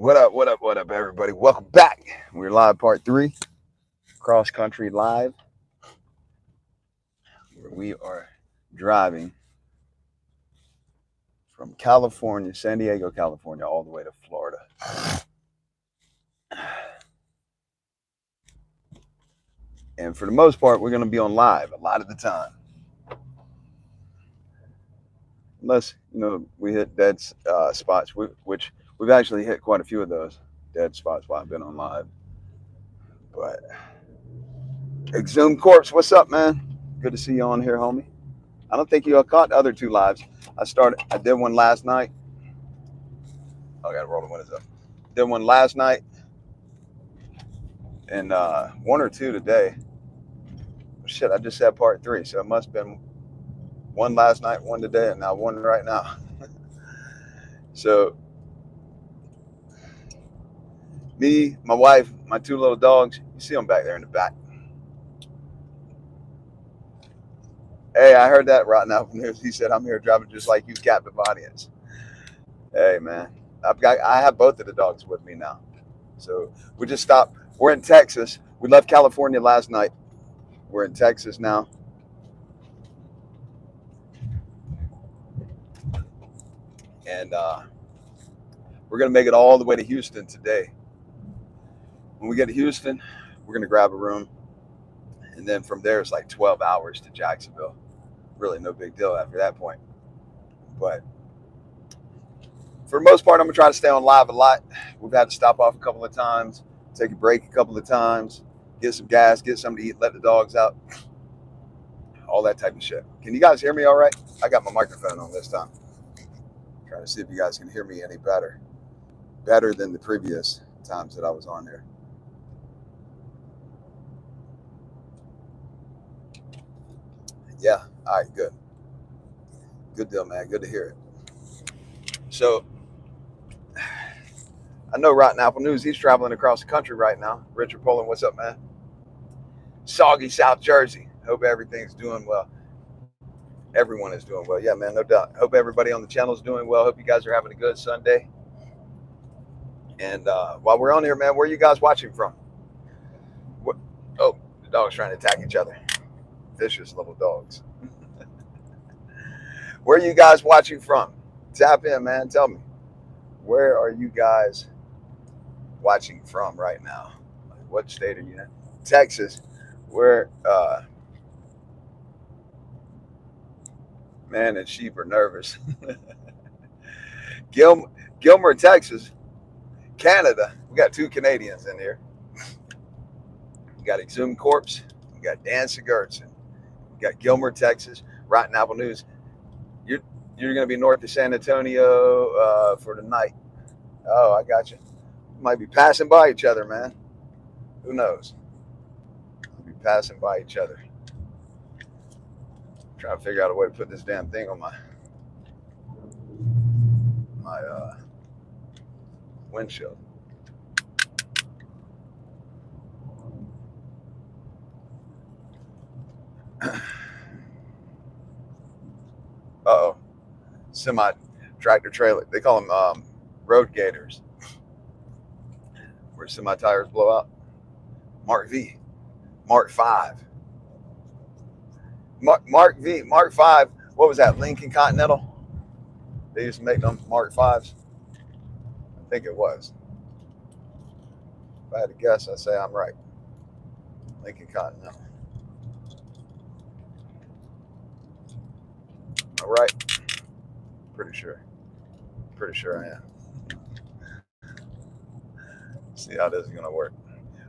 What up, what up, what up, everybody? Welcome back. We're live part 3, cross country live, where we are driving from California, San Diego, California, all the way to Florida. And for the most part, we're going to be on live a lot of the time. Unless, we hit dead spots, which we've actually hit quite a few of those dead spots while I've been on live. But Exhumed Corpse, what's up, man? Good to see you on here, homie. I don't think you caught the other 2 lives. I did one last night. Oh, I gotta roll the windows up. Did one last night and 1 or 2 today. Shit, I just said part 3, so it must have been 1 last night, 1 today, and now 1 right now. So me, my wife, my 2 little dogs, you see them back there in the back. Hey, I heard that right now from there. He said, I'm here driving just like you, captive audience. Hey, man, I have both of the dogs with me now. So we just stopped. We're in Texas. We left California last night. We're in Texas now. And we're going to make it all the way to Houston today. When we get to Houston, we're going to grab a room. And then from there, it's like 12 hours to Jacksonville. Really no big deal after that point. But for the most part, I'm going to try to stay on live a lot. We've had to stop off a couple of times, take a break a couple of times, get some gas, get something to eat, let the dogs out. All that type of shit. Can you guys hear me all right? I got my microphone on this time. Trying to see if you guys can hear me any better. Better than the previous times that I was on here. Yeah, all right, good. Good deal, man. Good to hear it. So, I know Rotten Apple News, he's traveling across the country right now. Richard Poland, what's up, man? Soggy, South Jersey. Hope everything's doing well. Everyone is doing well. Yeah, man, no doubt. Hope everybody on the channel is doing well. Hope you guys are having a good Sunday. And while we're on here, man, where are you guys watching from? What? Oh, the dogs trying to attack each other. Vicious little dogs. Where are you guys watching from? Tap in, man. Tell me. Where are you guys watching from right now? What state are you in? Texas. Where man and sheep are nervous. Gilmer, Texas. Canada. We got 2 Canadians in here. We got Exhumed Corpse. We got Dan Sigurdsson. We got Gilmer, Texas. Rotten Apple News. You're going to be north of San Antonio for the night. Oh, I got you. Might be passing by each other, man. Who knows? We'll be passing by each other. Trying to figure out a way to put this damn thing on my windshield. Uh-oh. Semi tractor trailer. They call them road gators. Where semi tires blow out. Mark V. Mark 5. Mark V. Mark 5. What was that? Lincoln Continental? They used to make them Mark 5s. I think it was. If I had to guess, I'd say I'm right. Lincoln Continental. All right. Pretty sure. Pretty sure I am. See how this is going to work.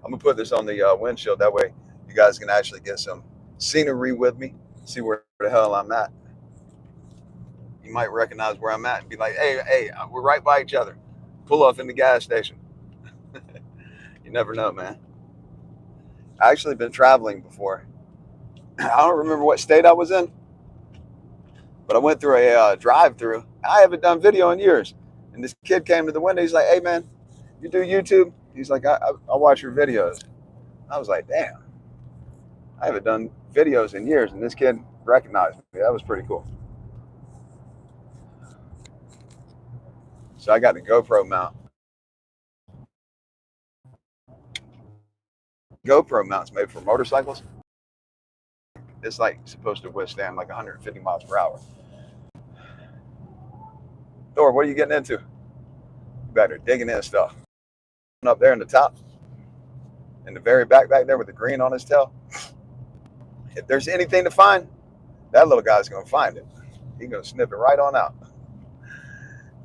I'm going to put this on the windshield. That way you guys can actually get some scenery with me. See where the hell I'm at. You might recognize where I'm at and be like, hey, we're right by each other. Pull off in the gas station. You never know, man. I actually been traveling before. I don't remember what state I was in, but I went through a drive-through. I haven't done video in years. And this kid came to the window. He's like, hey, man, you do YouTube? He's like, I watch your videos. I was like, damn. I haven't done videos in years. And this kid recognized me. That was pretty cool. So I got the GoPro mount. GoPro mounts made for motorcycles. It's like supposed to withstand like 150 miles per hour. Thor, what are you getting into? You better digging in stuff. Up there in the top, in the very back there with the green on his tail. If there's anything to find, that little guy's gonna find it. He's gonna sniff it right on out.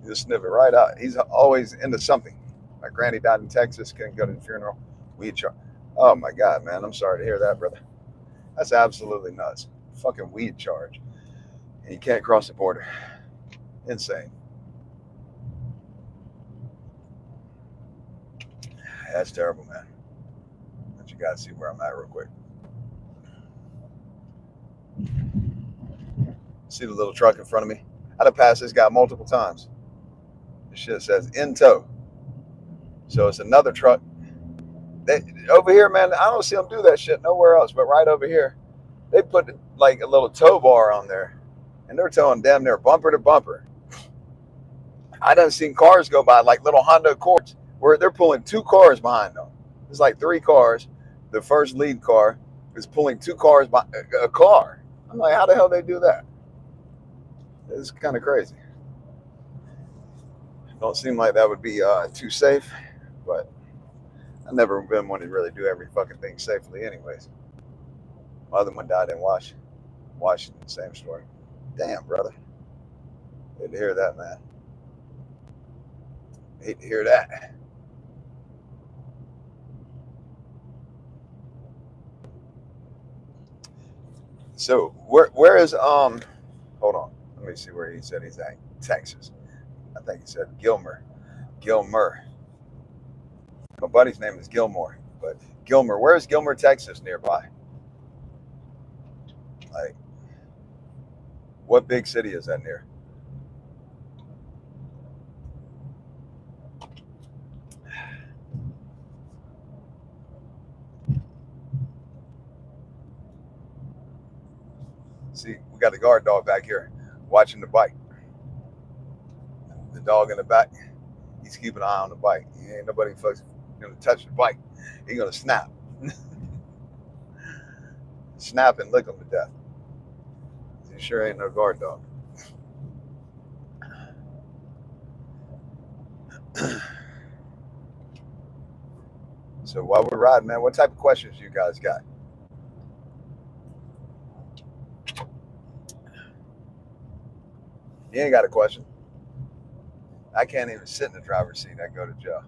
Just sniff it right out. He's always into something. My granny died in Texas, couldn't go to the funeral. Weed charge. Oh my God, man. I'm sorry to hear that, brother. That's absolutely nuts. Fucking weed charge. And you can't cross the border. Insane. That's terrible, man. But you gotta see where I'm at real quick. See the little truck in front of me? I'd have passed this guy multiple times. This shit says in tow. So it's another truck. Over here, man, I don't see them do that shit nowhere else, but right over here, they put like a little tow bar on there, and they're towing damn near bumper to bumper. I done seen cars go by, like little Honda Accords, where they're pulling 2 cars behind them. It's like 3 cars. The first lead car is pulling 2 cars by a car. I'm like, how the hell they do that? It's kind of crazy. Don't seem like that would be too safe, but I've never been one to really do every fucking thing safely anyways. My other one died in Washington, same story. Damn, brother. Hate to hear that, man. Hate to hear that. So where is hold on. Let me see where he said he's at. Texas. I think he said Gilmer. My buddy's name is Gilmore, but Gilmer. Where is Gilmer, Texas, nearby? Like, what big city is that near? See, we got the guard dog back here watching the bike. The dog in the back, he's keeping an eye on the bike. Ain't nobody fucks gonna touch the bike. He's gonna snap. Snap and lick him to death. He sure ain't no guard dog. So while we're riding, man, what type of questions you guys got? You ain't got a question. I can't even sit in the driver's seat. I go to jail.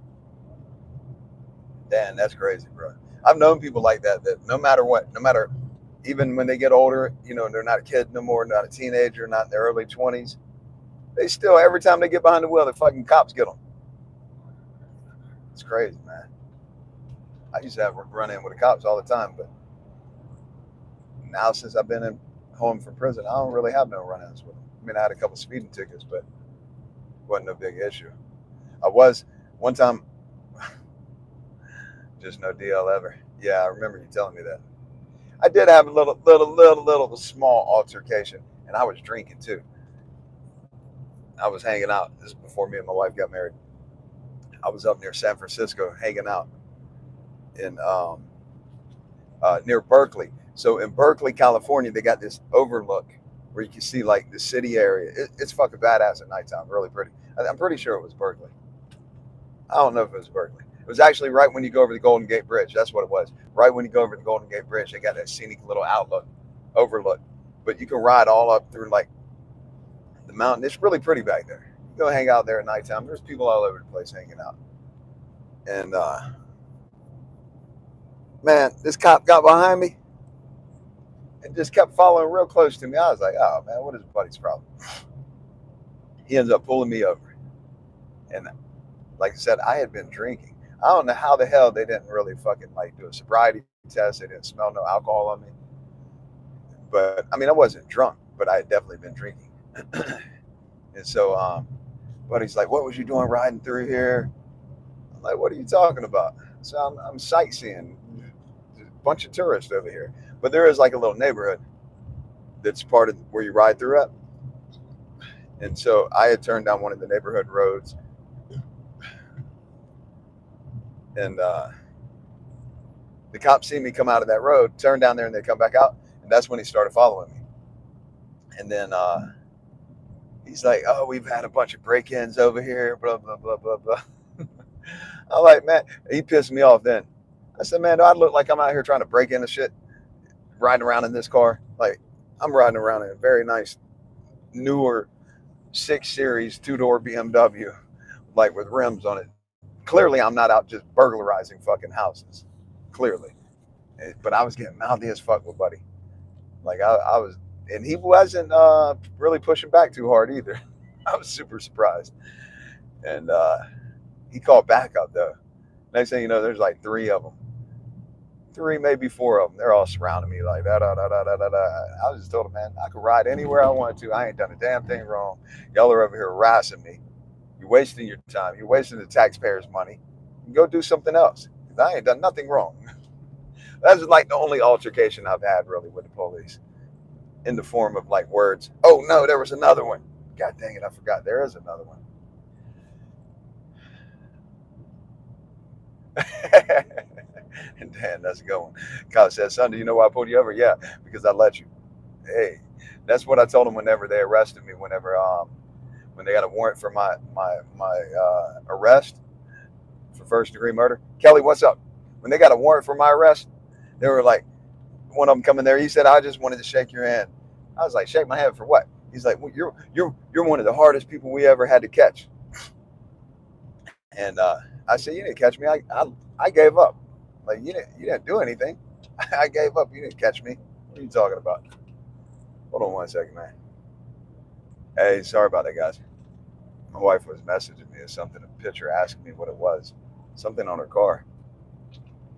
Damn, that's crazy, bro. I've known people like that no matter what, no matter, even when they get older, you know, they're not a kid no more, not a teenager, not in their early 20s. They still, every time they get behind the wheel, the fucking cops get them. It's crazy, man. I used to have run in with the cops all the time, but now since I've been home from prison, I don't really have no run-ins with them. I mean, I had a couple speeding tickets, but it wasn't no big issue. I was one time, just no deal ever. Yeah, I remember you telling me that. I did have a little small altercation, and I was drinking too. I was hanging out. This is before me and my wife got married. I was up near San Francisco hanging out in near Berkeley. So in Berkeley, California, they got this overlook where you can see like the city area. It's fucking badass at nighttime, really pretty. I'm pretty sure it was Berkeley. I don't know if it was Berkeley. It was actually right when you go over the Golden Gate Bridge. That's what it was. Right when you go over the Golden Gate Bridge, they got that scenic little overlook. But you can ride all up through like the mountain. It's really pretty back there. You go hang out there at nighttime. There's people all over the place hanging out. And man, this cop got behind me and just kept following real close to me. I was like, oh man, what is buddy's problem? He ends up pulling me over. And like I said, I had been drinking. I don't know how the hell they didn't really fucking like do a sobriety test. They didn't smell no alcohol on me. But I mean, I wasn't drunk, but I had definitely been drinking. And so buddy's like, what was you doing riding through here? I'm like, what are you talking about? So I'm sightseeing. There's a bunch of tourists over here. But there is like a little neighborhood that's part of where you ride through it. And so I had turned down one of the neighborhood roads. And The cops see me come out of that road, turn down there, and they come back out. And that's when he started following me. And then he's like, "Oh, we've had a bunch of break-ins over here, blah, blah, blah, blah, blah." I'm like, man, he pissed me off then. I said, man, do I look like I'm out here trying to break into shit, riding around in this car? Like, I'm riding around in a very nice, newer 6 Series, 2-door BMW, like with rims on it. Clearly, I'm not out just burglarizing fucking houses. Clearly. But I was getting mouthy as fuck with Buddy. Like, I was, and he wasn't really pushing back too hard either. I was super surprised. And he called backup, though. Next thing you know, there's like 3 of them. 3, maybe 4 of them. They're all surrounding me like da da da da da da da. I just told them, man, I could ride anywhere I wanted to. I ain't done a damn thing wrong. Y'all are over here harassing me. You're wasting your time. You're wasting the taxpayers' money. Go do something else. I ain't done nothing wrong. That's like the only altercation I've had really with the police, in the form of like words. Oh no, there was another one. God dang it, I forgot. There is another one. And Dan, that's a good one. Kyle said, son, do you know why I pulled you over? Yeah, because I let you. Hey, that's what I told them whenever they arrested me, when they got a warrant for my arrest for 1st-degree murder. Kelly, what's up? When they got a warrant for my arrest, they were like, one of them coming there, he said, I just wanted to shake your hand. I was like, shake my hand for what? He's like, well, you're one of the hardest people we ever had to catch. And I said, you didn't catch me. I gave up. Like, you didn't do anything. I gave up. You didn't catch me. What are you talking about? Hold on one second, man. Hey, sorry about that, guys. My wife was messaging me or something, a picture asking me what it was. Something on her car.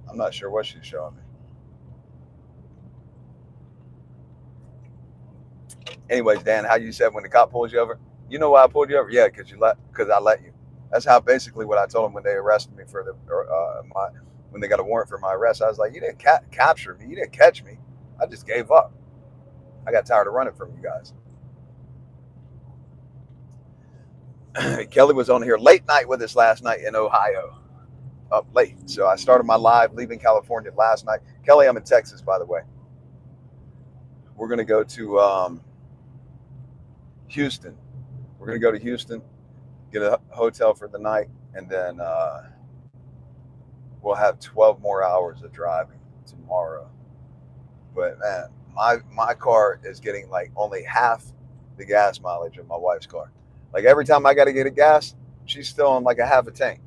I'm not sure what she's showing me. Anyways, Dan, how you said when the cop pulls you over? You know why I pulled you over? Yeah, because I let you. That's how basically what I told them when they arrested me for when they got a warrant for my arrest. I was like, you didn't capture me. You didn't catch me. I just gave up. I got tired of running from you guys. Kelly was on here late night with us last night in Ohio. Up late. So I started my live leaving California last night. Kelly, I'm in Texas, by the way. We're going to go to Houston. We're going to go to Houston, get a hotel for the night, and then we'll have 12 more hours of driving tomorrow. But man, my car is getting like only half the gas mileage of my wife's car. Like every time I got to get a gas, she's still on like a half a tank.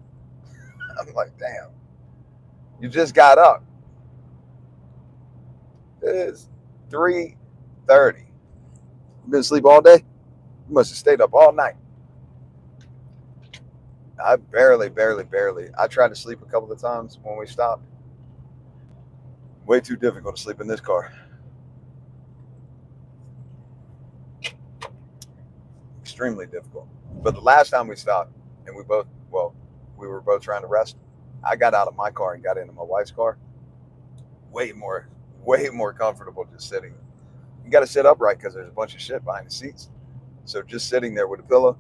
I'm like, damn, you just got up. It is 3:30. You been asleep all day? You must have stayed up all night. I barely. I tried to sleep a couple of times when we stopped. Way too difficult to sleep in this car. Extremely difficult. But the last time we stopped, and we were both trying to rest, I got out of my car and got into my wife's car. Way more comfortable just sitting. You got to sit upright because there's a bunch of shit behind the seats. So just sitting there with a pillow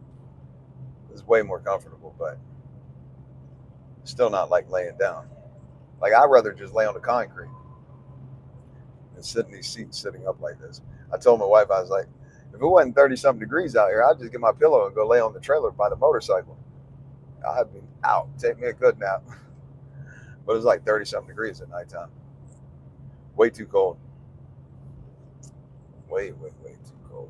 is way more comfortable, but still not like laying down. Like I'd rather just lay on the concrete than sit in these seats sitting up like this. I told my wife, I was like, if it wasn't 30-something degrees out here, I'd just get my pillow and go lay on the trailer by the motorcycle. I'd be out. Take me a good nap. But it's like 30-something degrees at nighttime. Way too cold. Way too cold.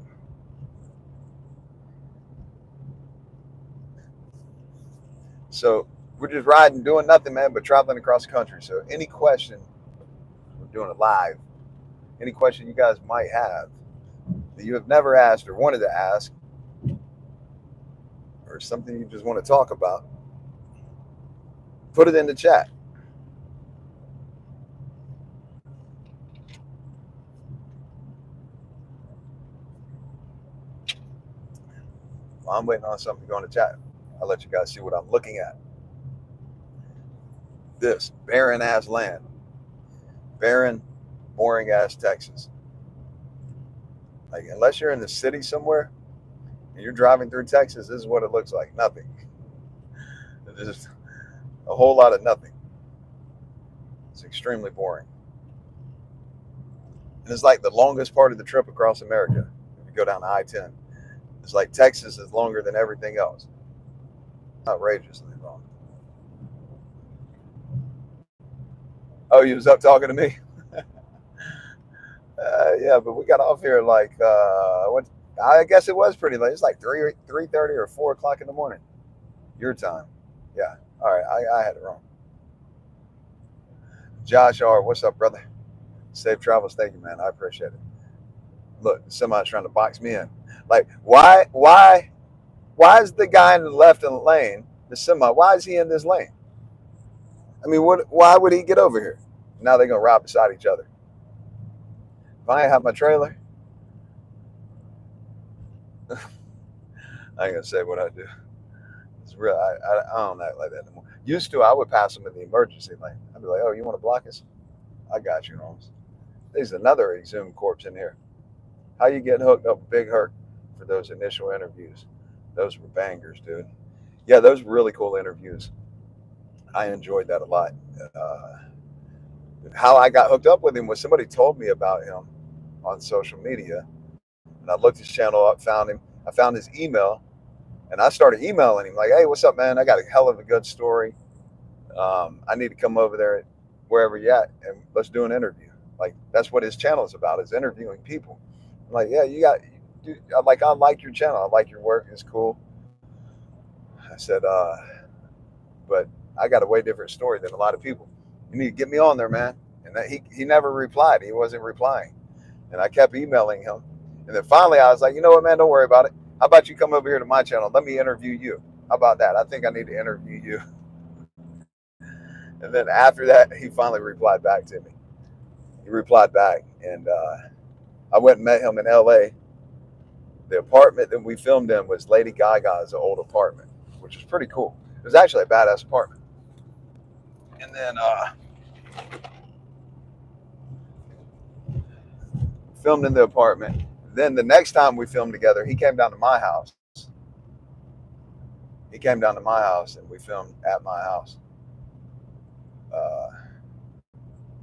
So we're just riding, doing nothing, man, but traveling across the country. So any question, we're doing it live. Any question you guys might have that you have never asked or wanted to ask, or something you just want to talk about, put it in the chat. While I'm waiting on something to go in the chat, I'll let you guys see what I'm looking at. This barren ass land. Barren, boring ass Texas. Like, unless you're in the city somewhere and you're driving through Texas, this is what it looks like. Nothing. It's just a whole lot of nothing. It's extremely boring. And it's like the longest part of the trip across America. If you go down to I-10, it's like Texas is longer than everything else. Outrageously long. Oh, you was up talking to me? Yeah, but we got off here like what? I guess it was pretty late. It's like 3:30 or 4 o'clock in the morning, your time. Yeah. All right, I had it wrong. Josh R, what's up, brother? Safe travels. Thank you, man. I appreciate it. Look, somebody's trying to box me in. Like, why is the guy in the left in the lane, the semi? Why is he in this lane? I mean, what? Why would he get over here? Now they're gonna ride beside each other. If I ain't have my trailer, I ain't gonna say what I do. It's real. I don't act like that anymore. Used to, I would pass them in the emergency lane. I'd be like, "Oh, you want to block us? I got you, Holmes." There's another exhumed corpse in here. How you getting hooked up? Big hurt for those initial interviews. Those were bangers, dude. Yeah, those were really cool interviews. I enjoyed that a lot. Uh, how I got hooked up with him was somebody told me about him on social media, and I looked his channel up, found him. I found his email, and I started emailing him like, "Hey, what's up, man? I got a hell of a good story. I need to come over there wherever you're at, and let's do an interview." Like, that's what his channel is about, is interviewing people. I'm like, yeah, I like your channel. I like your work. It's cool. I said, but I got a way different story than a lot of people. You need to get me on there, man. And he never replied. He wasn't replying. And I kept emailing him. And then finally I was like, you know what, man, don't worry about it. How about you come over here to my channel? Let me interview you. How about that? I think I need to interview you. And then after that, he finally replied back to me. He replied back, and I went and met him in LA. The apartment that we filmed in was Lady Gaga's old apartment, which was pretty cool. It was actually a badass apartment. And then filmed in the apartment. Then the next time we filmed together, he came down to my house. He came down to my house, and we filmed at my house.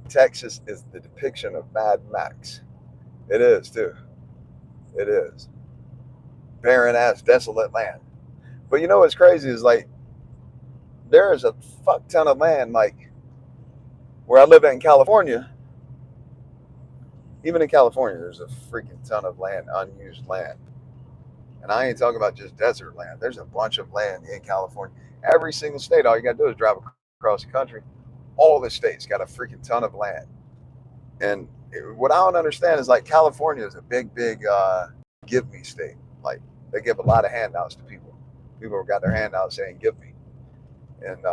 Texas is the depiction of Mad Max. It is, too. It is. Barren ass, desolate land. But you know what's crazy is, like, there is a fuck ton of land, like, where I live in California. Even in California, there's a freaking ton of land, unused land. And I ain't talking about just desert land. There's a bunch of land in California. Every single state, all you got to do is drive across the country. All the states got a freaking ton of land. And what I don't understand is, like, California is a big give me state. Like, they give a lot of handouts to people. People have got their handouts saying give me. And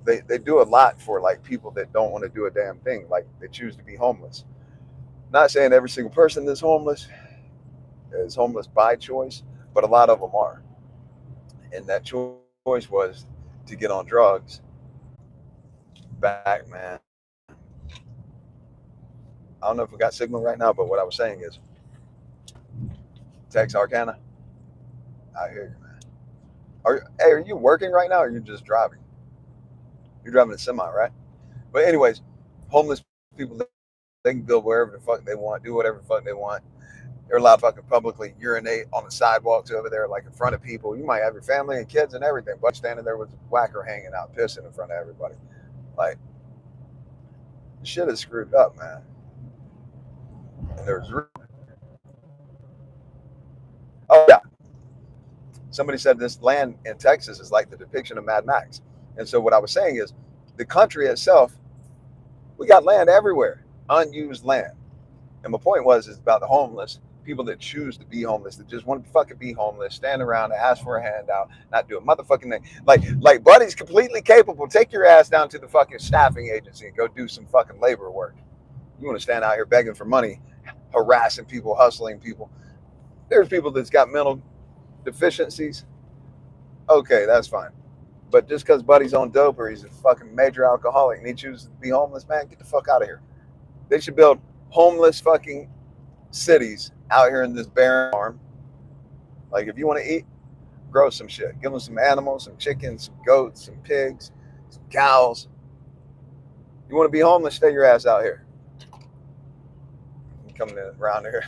they do a lot for, like, people that don't want to do a damn thing. Like, they choose to be homeless. Not saying every single person that's homeless is homeless by choice, but a lot of them are. And that choice was to get on drugs. Back, man. I don't know if we got signal right now, but what I was saying is, Tex Arcana, I hear you, man. Are you working right now, or are you just driving? You're driving a semi, right? But anyways, homeless people, they can go wherever the fuck they want, do whatever the fuck they want. They're allowed to fucking publicly urinate on the sidewalks over there, like in front of people. You might have your family and kids and everything, but standing there with a whacker hanging out, pissing in front of everybody. Like, shit is screwed up, man. And oh yeah, somebody said this land in Texas is like the depiction of Mad Max. And so what I was saying is, the country itself, we got land everywhere, unused land. And my point is about the homeless, people that choose to be homeless, that just want to fucking be homeless, stand around and ask for a handout, not do a motherfucking thing. Like Buddy's completely capable. Take your ass down to the fucking staffing agency and go do some fucking labor work. You want to stand out here begging for money, harassing people, hustling people. There's people that's got mental deficiencies. Okay, that's fine. But just because Buddy's on dope or he's a fucking major alcoholic and he chooses to be homeless, man, get the fuck out of here. They should build homeless fucking cities out here in this barren farm. Like, if you want to eat, grow some shit. Give them some animals, some chickens, some goats, some pigs, some cows. You want to be homeless? Stay your ass out here. You coming around here.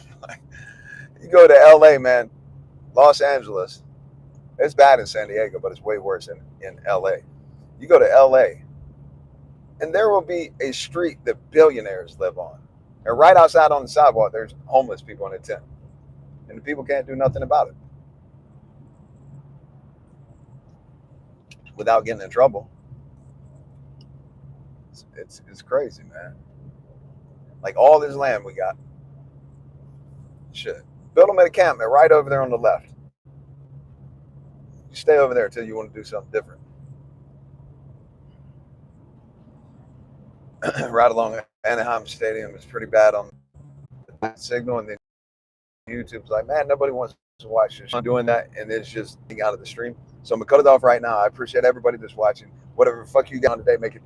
You go to LA, man, Los Angeles. It's bad in San Diego, but it's way worse in LA. You go to LA, and there will be a street that billionaires live on. And right outside on the sidewalk, there's homeless people in a tent. And the people can't do nothing about it without getting in trouble. It's crazy, man. Like all this land we got. Shit. Build them an encampment right over there on the left. You stay over there until you want to do something different. Right along Anaheim Stadium is pretty bad on the signal, and then YouTube's like, man, nobody wants to watch this. I'm doing that, and it's just out of the stream. So I'm gonna cut it off right now. I appreciate everybody that's watching. Whatever the fuck you got on today, make it